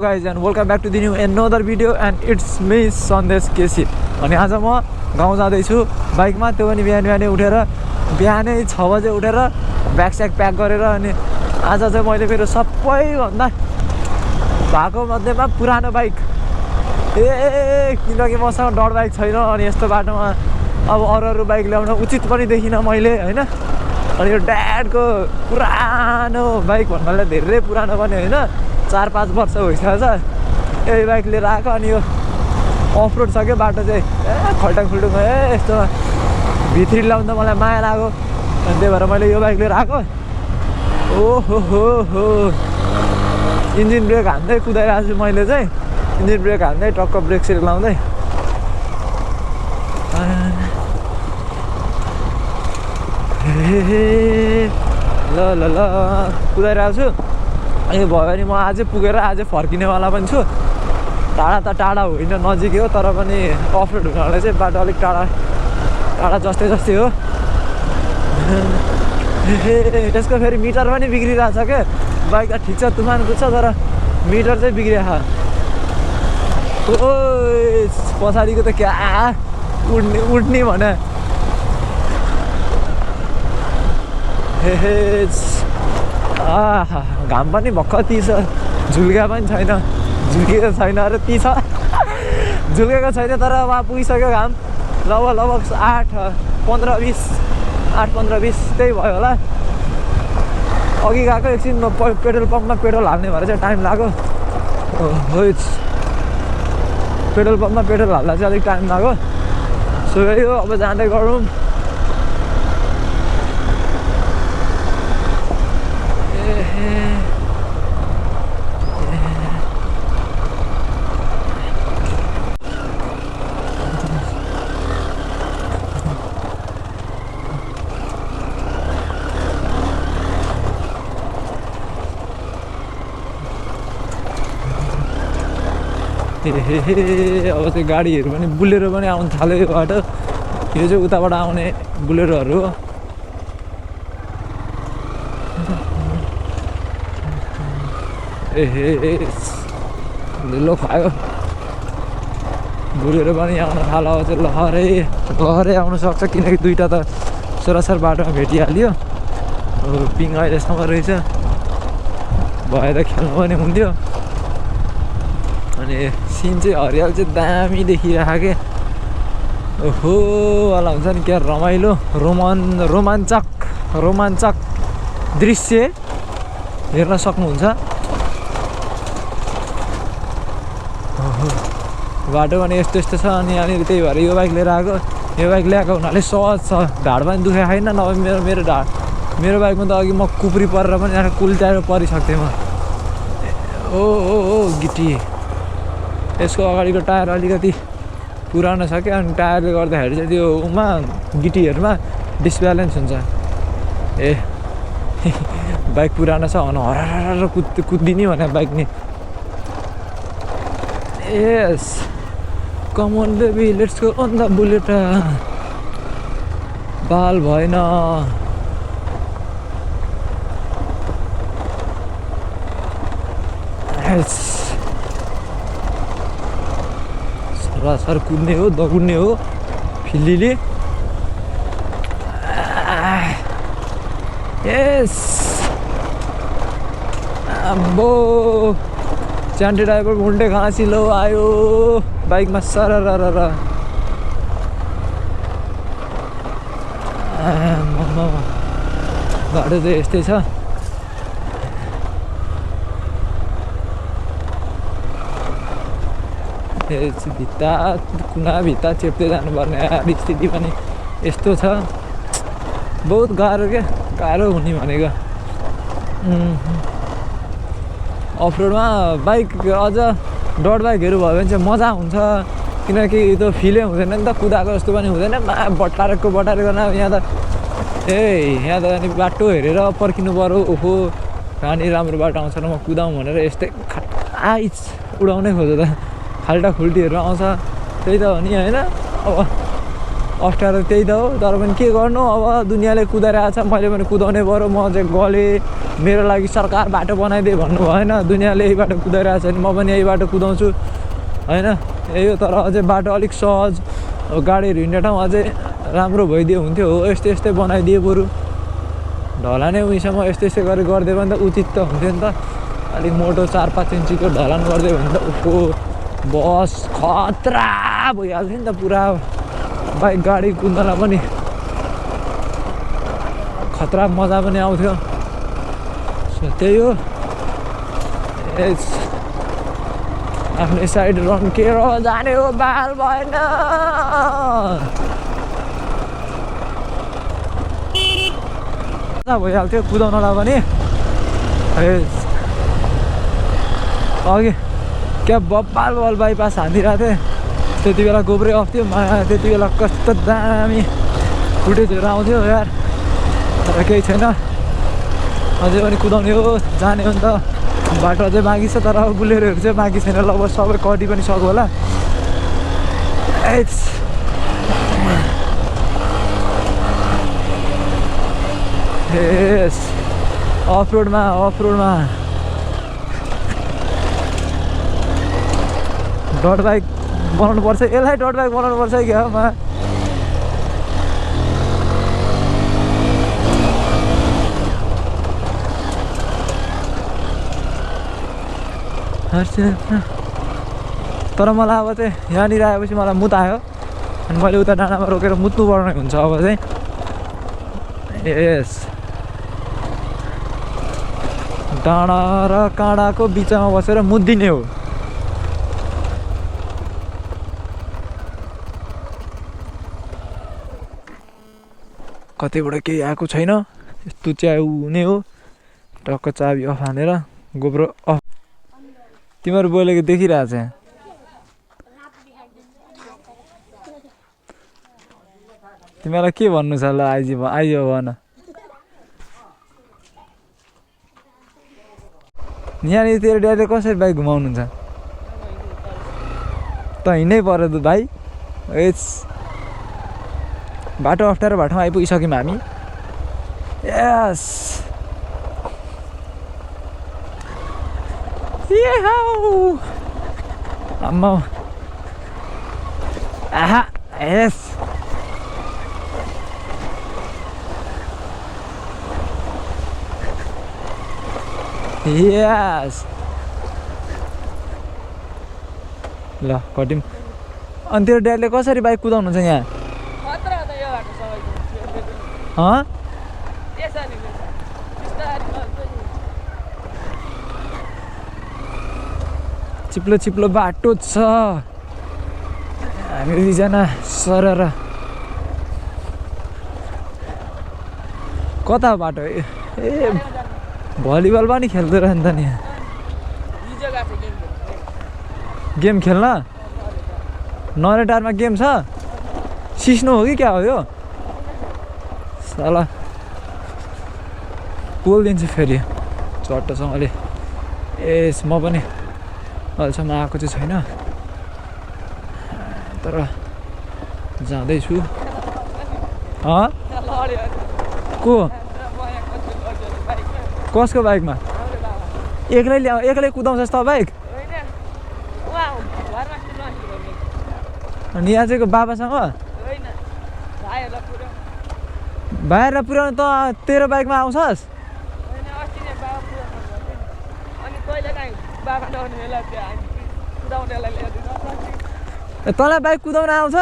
Guys, and welcome back to the new another video, and it's me Sandesh KC. अनि आज म गाउँ जाँदैछु बाइकमा, त्यो पनि बिहान बिहानै उठेर बिहानै 6 बजे उठेर ब्याग स्याग प्याक गरेर। अनि आज चाहिँ मैले मेरो सबैभन्दा भएको मध्येमा पुरानो बाइक किनकि मसँग डट बाइक छैन। अनि यस्तो बाटोमा अब अरू बाइक ल्याउन उचित पनि देखिनँ मैले, हैन। अनि यो ड्याडको पुरानो बाइक भन्नाले धेरै पुरानो पनि हैन, 4-5 वर्ष भइसकेको छ यही बाइक लिएर आएको। अनि यो अफ रोड छ क्या बाटो चाहिँ, खल्टाङ खुल्टुङ यस्तो भित्री ल्याउनु त मलाई माया लाग्यो। अनि त्यही भएर मैले यो बाइक लिएर आएको। ओहो हो इन्जिन ब्रेक हान्दै कुदाइरहेको छु मैले चाहिँ, इन्जिन ब्रेक हान्दै टक्क ब्रेक सेक लाउँदै। ल ल ल कुदाइरहेको छु। अनि भयो भने म आजै पुगेर आजै फर्किनेवाला पनि छु। टाढा त टाढा होइन, नजिकै हो, तर पनि अफ रोड हुनाले चाहिँ बाटो अलिक टाढा टाढा जस्तै जस्तै हो। यसको फेरि मिटर पनि बिग्रिरहेछ क्या, बाइक त ठिक छ तुफान कुद्छ तर मिटर चाहिँ बिग्रिरहेको। ओ पछाडिको त क्या उड्ने भने घाम पनि भर्खर ती छ, झुल्का पनि छैन, झुल्केको छैन र ती छ झुल्केको छैन तर वहाँ पुगिसक्यो घाम। लगभग 8-15-20 त्यही भयो होला। अघि गएको एकछिन पेट्रोल पम्पमा पेट्रोल हाल्ने भएर चाहिँ टाइम लाग्यो। पेट्रोल पम्पमा पेट्रोल हाल्दा चाहिँ अलिक टाइम लाग्यो। सो यही हो, अब जाँदै गरौँ। अब चाहिँ गाडीहरू पनि बुलेरो पनि आउनु थाल्यो यो बाटो। यो चाहिँ उताबाट आउने बुलेरोहरू हो। ढिलो खायो, बुलेरो पनि आउन थाल्यो। अब चाहिँ लहरै आउनु सक्छ किनकि दुईवटा त सरासर बाटोमा भेटिहाल्यो। पिङ अहिलेसम्म रहेछ, भए त खेल्नु पनि हुन्थ्यो। अनि सिन चाहिँ हरियाल चाहिँ दामी देखिरहेको के। ओहो वाला हुन्छ नि क्या, रमाइलो रोमाञ्चक दृश्य हेर्न सक्नुहुन्छ। बाटो पनि यस्तो छ। अनि यहाँनिर त्यही भएर यो बाइक लिएर आएको। यो बाइक ल्याएको हुनाले सहज छ, ढाड पनि दुखेको छैन। नभए मेरो बाइकमा त अघि म कुप्री परेर पनि यहाँ कुल्ट्याएर परिसक्थेँ म। ओ गिटी। यसको अगाडिको टायर अलिकति पुरानो छ क्या, अनि टायरले गर्दाखेरि चाहिँ त्यो गिटीहरूमा डिसब्यालेन्स हुन्छ। बाइक पुरानो छ भने हरार कुद्दिने भने बाइक नि। Yes come on baby let's go on the bullet. बाल भएन। सर कुद्ने हो, दगुड्ने हो फिल्लीले। यस अम्बो च्यान्टे ड्राइभर मुन्टे घाँसिलो आयो बाइकमा सर। बाटो चाहिँ यस्तै छ। भित्ता कुना भित्ता चेप्दै जानुपर्ने स्थिति पनि यस्तो छ। बहुत गाह्रो क्या, गाह्रो हुने भनेको। अफ रोडमा बाइक अझ डट बाइकहरू भयो भने चाहिँ मजा हुन्छ, किनकि त्यो फिलै हुँदैन नि त, कुदाएको जस्तो पनि हुँदैन। बटारेको न यहाँ त यहाँ त अनि बाटो हेरेर पर्खिनु पऱ्यो। ओहो कहाँनिर राम्रो बाटो आउँछ र म कुदाउँ भनेर यस्तै उडाउनै खोज्यो त खाल्टा खुल्टीहरू आउँछ। त्यही त हो नि, होइन। अब अप्ठ्यारो त्यही त हो तर पनि के गर्नु अब दुनियाँले कुदाइरहेको छ मैले पनि कुदाउनै पऱ्यो म चाहिँ गलेँ मेरो लागि सरकार बाटो बनाइदिए भन्नु भएन दुनियाँले यही बाटो कुदाइरहेको छ भने म पनि यही बाटो कुदाउँछु होइन यही हो तर अझै बाटो अलिक सहज गाडीहरू हिँड्ने ठाउँ अझै राम्रो भइदियो हुन्थ्यो हो यस्तै यस्तै बनाइदिए बरु ढलान उहीँसम्म यस्तै यस्तै गरेर गरिदियो भने त उचित त हुन्थ्यो नि त अलिक मोटो 4-5 इन्चीको ढलान गरिदियो भने त उको बस खतरा भइहाल्थ्यो नि त पुरा बाइक गाडी कुद्नलाई पनि खतरा मजा पनि आउँथ्यो त्यही हो आफ्नै साइड रन्केर जाने हो बाल भएन भइहाल्थ्यो कुदाउनलाई पनि अघि क्या बब्बाल बल बाइपास हानिदिरहेको थिएँ त्यति बेला गोब्रे अफ थियो त्यति बेला कस्तो दामी फुटेजहरू आउँथ्यो यार तर केही छैन अझै पनि कुदाउने हो जाने हो नि त बाटो अझै बाँकी छ तर अब बुलेरोहरू चाहिँ बाँकी छैन लगभग सबै कटी पनि सक्यो होला यस अफ रोडमा डट बाइक बनाउनु पर्छ यसलाई डट बाइक बनाउनु पर्छ क्या मा तर मलाई अब चाहिँ यहाँनिर आएपछि मलाई मुत आयो अनि मैले उता डाँडामा रोकेर मुत्नु पर्ने हुन्छ अब चाहिँ यस डाँडा र काँडाको बिचमा बसेर मुद्दिने हो कतैबाट केही आएको छैन यस्तो चाहिँ हुने हो टक्क चाबी अफ हानेर गोब्रो अफ तिमीहरू बोलेको देखिरहेछ तिमीलाई के भन्नु छ ल आइज भन यहाँनिर तेरो ड्याडीले कसरी बाइक घुमाउनुहुन्छ त हिँड्नै पर्यो त भाइ यस बाटो अप्ठ्यारो बाटोमा आइपुगिसक्यौँ हामी यस आम्मा आहा यस यस ल कटिम अनि तेरो ड्याडीले कसरी बाइक कुदाउनुहुन्छ यहाँ चिप्लो चिप्लो बाटो छ हामी दुईजना सरर कता बाटो ए भलिबल पनि खेल्दो रहेछ नि त नि गेम खेल्न नरेटारमा गेम छ सिस्नो हो कि क्या हो यो साला पोलिदिन्छु फेरि चट्टसँगले एस म पनि अहिलेसम्म आएको चाहिँ छैन तर जाँदैछु को कसको बाइकमा एक्लै कुदाउँछस् त बाइक अनि यहाँ चाहिँ बाबासँग भाइहरूलाई पुऱ्याउनु त तेरो बाइकमा आउँछस् तँलाई बाइक कुदाउन आउँछ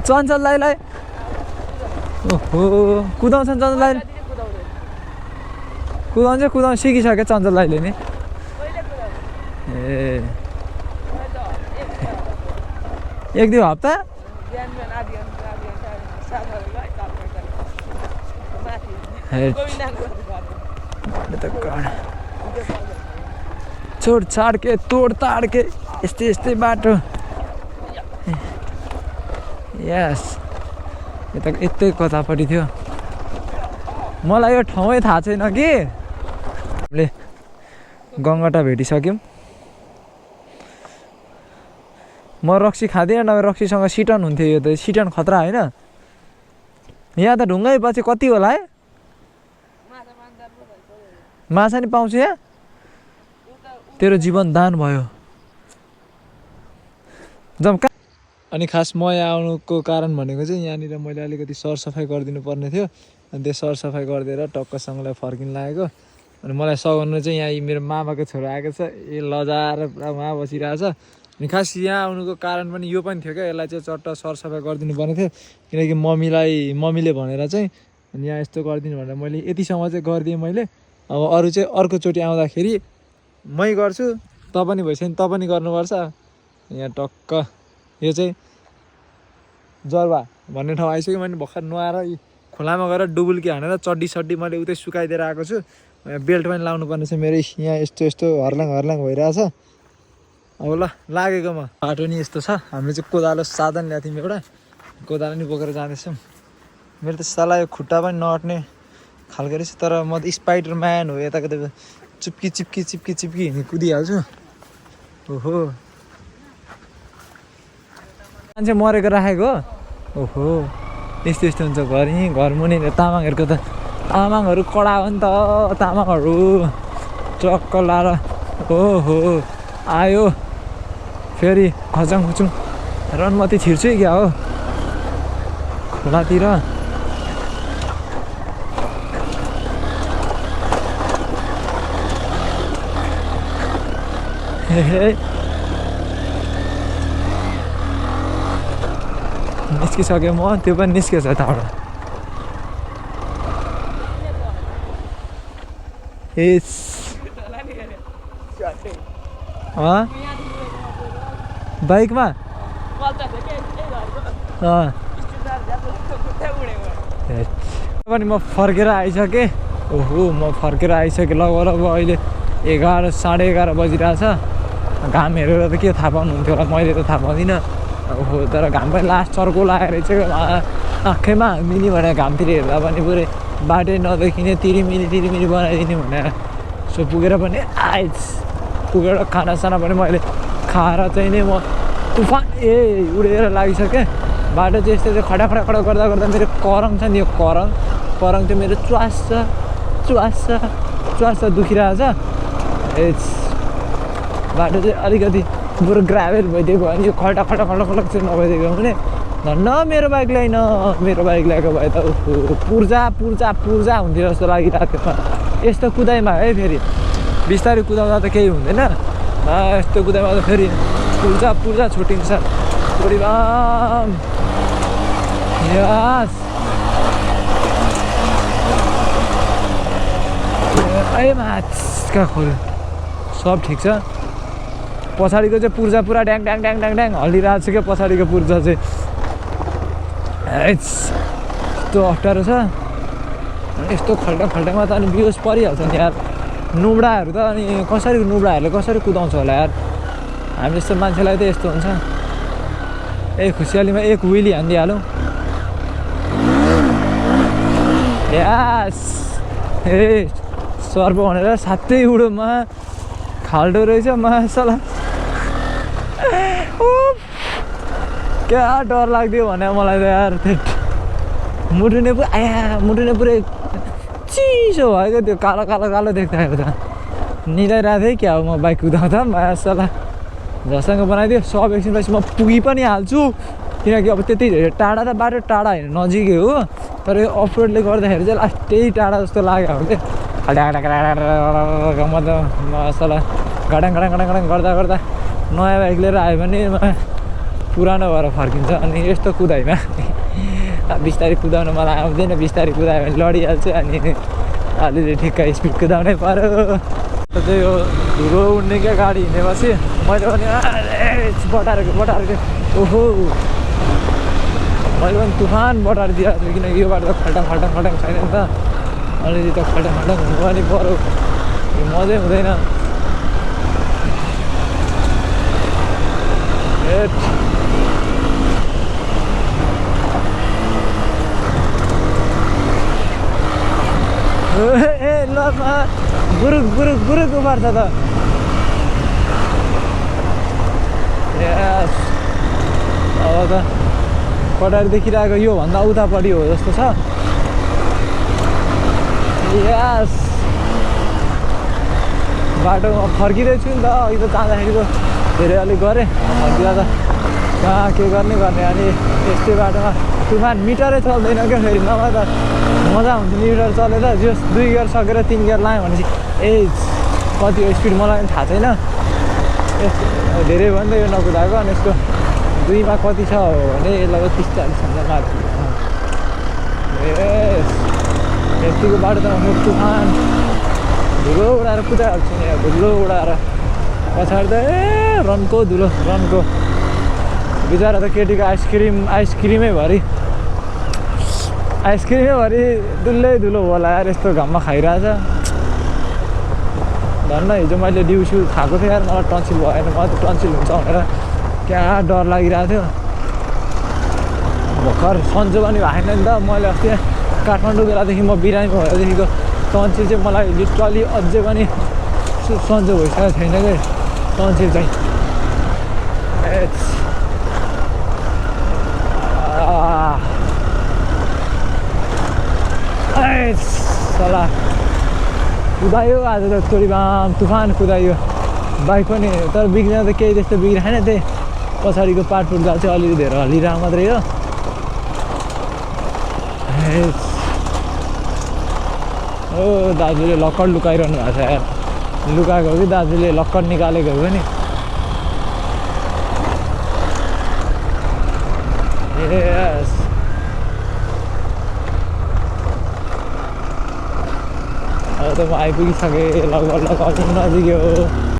चञ्चल दाइलाई ओहो कुदाउँछ चञ्चल दाइले कुदाउनु सिकिसक्यो चञ्चल दाइले नि ए एक दुई हप्ता छोड छाड के तोड ताड के यस्तै यस्तै बाटो यस यतै कतापट्टि थियो मलाई यो ठाउँै थाहा छैन कि हामीले गङ्गटा भेटिसक्यौँ म रक्सी खाँदिनँ नभए रक्सीसँग सिटन हुन्थ्यो यो त सिटन खतरा होइन यहाँ त ढुङ्गै पछि कति होला है माछा नि पाउँछ यहाँ तेरो जीवन दान भयो जम अनि खास म यहाँ आउनुको कारण भनेको चाहिँ यहाँनिर मैले अलिकति सरसफाइ गरिदिनु पर्ने थियो अनि त्यो सरसफाइ गरिदिएर टक्कसँगलाई फर्किन लागेको अनि मलाई सघाउनु चाहिँ यहाँ मेरो मामाको छोरो आएको छ लजाएर पुरा उहाँ बसिरहेछ अनि खास यहाँ आउनुको कारण पनि यो पनि थियो क्या यसलाई चाहिँ चट्ट सरसफाइ गरिदिनु पर्ने थियो किनकि मम्मीले भनेर चाहिँ अनि यहाँ यस्तो गरिदिनु भनेर मैले यतिसम्म चाहिँ गरिदिएँ मैले अब अरू चाहिँ अर्कोचोटि आउँदाखेरि मै गर्छु त पनि भइसक्यो नि त पनि गर्नुपर्छ यहाँ टक्क यो चाहिँ जरवा भन्ने ठाउँ आइसक्यो मैले भर्खर नुहाएर खोलामा गएर डुबुल्की हानेर चड्डी मैले उतै सुकाइदिएर आएको छु बेल्ट पनि लाउनु पर्ने छ मेरो यहाँ यस्तो हर्लाङ भइरहेछ अब ल लागेको म बाटो नि यस्तो छ हामीले चाहिँ कोदालो साधन ल्याएको थियौँ एउटा कोदालो नि बोकेर जाँदैछौँ मेरो त साला यो खुट्टा पनि नअट्ने खालको रहेछ तर म त स्पाइडर म्यान हो यताको त चिप्की हिँडी कुदिहाल्छु ओहो मान्छे मरेको राखेको ओहो यस्तो हुन्छ घर मुनि तामाङहरूको त तामाङहरू कडा हो नि त तामाङहरू चक्क लाएर ओहो आयो फेरि खचाङ खुचुङ रनमती छिर्छु क्या हो खोलातिर निस्किसक्यो म त्यो पनि निस्केछ यताबाट बाइकमा पनि म फर्केर आइसकेँ ओहो म फर्केर आइसकेँ लगभग अहिले 11 साढे 11 बजिरहेछ घाम हेरेर त के थाहा पाउनुहुन्थ्यो होला मैले त थाहा पाउँदिनँ ओहो तर घाम पनि लास्ट चर्को लागेर चाहिँ आँखैमा मिनी भनेर घामतिर हेर्दा पनि पुरै बाटै नदेखिने तिरिमिरी बनाइदिने भनेर सो पुगेर पनि पुगेर खानासाना पनि मैले खाएर चाहिँ नि म तुफान उडेर लागिसकेँ बाटो चाहिँ यस्तो चाहिँ खडा गर्दा मेरो करङ छ नि यो करङ चाहिँ मेरो च्वास दुखिरहेछ बाटो चाहिँ अलिकति बरु ग्राभेल भइदिएको अनि यो खडक चाहिँ नभइदिएको भने धन्न मेरो बाइक ल्याएको भए त पूर्जा हुन्थ्यो जस्तो लागिरहेको थियो यस्तो कुदाइमा है फेरि बिस्तारै कुदाउँदा त केही हुँदैन यस्तो कुदाइमा त फेरि पूर्जा छुट्टिन्छ यस माछका खोल्यो सब ठिक छ पछाडिको चाहिँ पूर्जा पुरा ड्याङ हल्लिरहेको छ क्या पछाडिको पूर्जा चाहिँ यस्तो अप्ठ्यारो छ यस्तो खल्टामा त अनि बिहोस परिहाल्छ नि यार नुब्राहरू त अनि नुब्राहरूले कसरी कुदाउँछ होला यार हामी जस्तो मान्छेलाई त यस्तो हुन्छ खुसियालीमा एक wheelie हानिदिइहालौँ यास सर्प भनेर साथै उडोमा खाल्डो रहेछ मासला क्या डर लाग्थ्यो भने मलाई त यार मुटु नै पुरै चिसो भएको त्यो कालो देख्दाखेरि त निदाइरहेको थिएँ क्या हो म बाइक कुदाउँदा मासला झसँग बनाइदियो सब एकछिनपछि म पुगी पनि हाल्छु किनकि अब त्यति टाढा त बाटो टाढा होइन नजिकै हो तर यो अफरोडले गर्दाखेरि चाहिँ लास्ट त्यही टाढा जस्तो लाग्यो हो क्या म त मसला घडाङ गर्दा नयाँ बाइक लिएर आयो भने पुरानो भएर फर्किन्छ अनि यस्तो कुदाइमा बिस्तारै कुदाउन मलाई आउँदैन बिस्तारै कुदायो भने लडिहाल्छु अनि अलिअलि ठिक्क स्पिड कुदाउनै पऱ्यो चाहिँ यो धुलो उड्ने क्या गाडी हिँडेपछि मैले पनि बटारेको ओहो मैले पनि तुफान बटार दिएको छु किनकि यो बाटो त खल्टाङ छैन नि त अलिअलि त खल्टाङ हुनु पनि पऱ्यो यो मजै हुँदैन ल बुरुक उमार्छ त अब त कटारी देखिरहेको योभन्दा उतापट्टि हो जस्तो छ। यस बाटोमा फर्किँदैछु नि त। अघि त जाँदाखेरिको धेरै अलिक गरेँ, फर्किँदा त कहाँ के गर्ने अनि यस्तै बाटोमा तुफान मिटरै चल्दैन क्या फेरि। नभए त मजा हुन्छ मिटर चलेर जस 2 गियर सकेर 3 गियर लायो भनेपछि कति स्पिड मलाई पनि थाहा छैन। धेरै भयो नि त यो नकुदाएको। अनि यसको 2मा कति छ भने लगभग 30-40 भन्दा माथि। यतिको बाटो त तुफान धुलो उडाएर कुदाइहाल्छु नि। धुलो उडाएर पछाडि त रनको धुलो रनको। बिचरा त केटीको आइसक्रिमै भरि दुलै धुलो होला यार। यस्तो घाममा खाइरहेछ। धन्न हिजो मैले दिउँसो खाएको थिएँ यार, मलाई टन्सिल भएन। मलाई त टन्सिल हुन्छ भनेर क्या डर लागिरहेको थियो। भर्खर सन्चो पनि भएन नि त। मैले अस्ति काठमाडौँ बेलादेखि म बिरामी भएदेखिको टन्सिल चाहिँ मलाई लिटरली अझै पनि सन्चो भइसकेको छैन कि टन्सिल चाहिँ। सला कुदायो आज त तोरीबाम तुफान कुदायो बाइक पनि। तर बिग्रिन त केही त्यस्तो बिग्रेन। त्यही पछाडिको पार्ट फुट्दा चाहिँ अलिअलि धेरै हल्लिरहेको मात्रै हो। ओ दाजुले लक्कड लुकाइरहनु भएको छ यार। लुकाएको हो कि दाजुले लक्कड निकालेको हो नि। अब त म आइपुगिसकेँ लगभग अलिक नजिकै हो।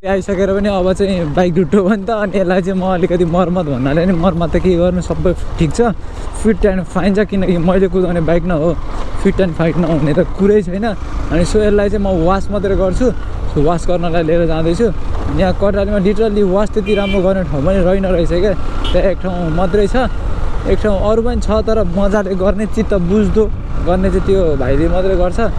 आइसकेर पनि अब चाहिँ बाइक ढुट्टो भयो नि त। अनि यसलाई चाहिँ म अलिकति मर्मत भन्नाले नि मर्मत त के गर्नु, सबै ठिक छ, फिट एन्ड फाइन छ। किनकि मैले कुदाउने बाइक न हो, फिट एन्ड फाइन नहुने त कुरै छैन। अनि सो यसलाई चाहिँ म वास मात्रै गर्छु। सो वास गर्नलाई लिएर जाँदैछु। यहाँ कटारीमा लिटरली वास त्यति राम्रो गर्ने ठाउँ पनि रहेन रहेछ क्या। त्यहाँ एक ठाउँ मात्रै छ, एक ठाउँ अरू पनि छ। तर मजाले गर्ने चित्त बुझ्दो गर्ने चाहिँ त्यो भाइले मात्रै गर्छ।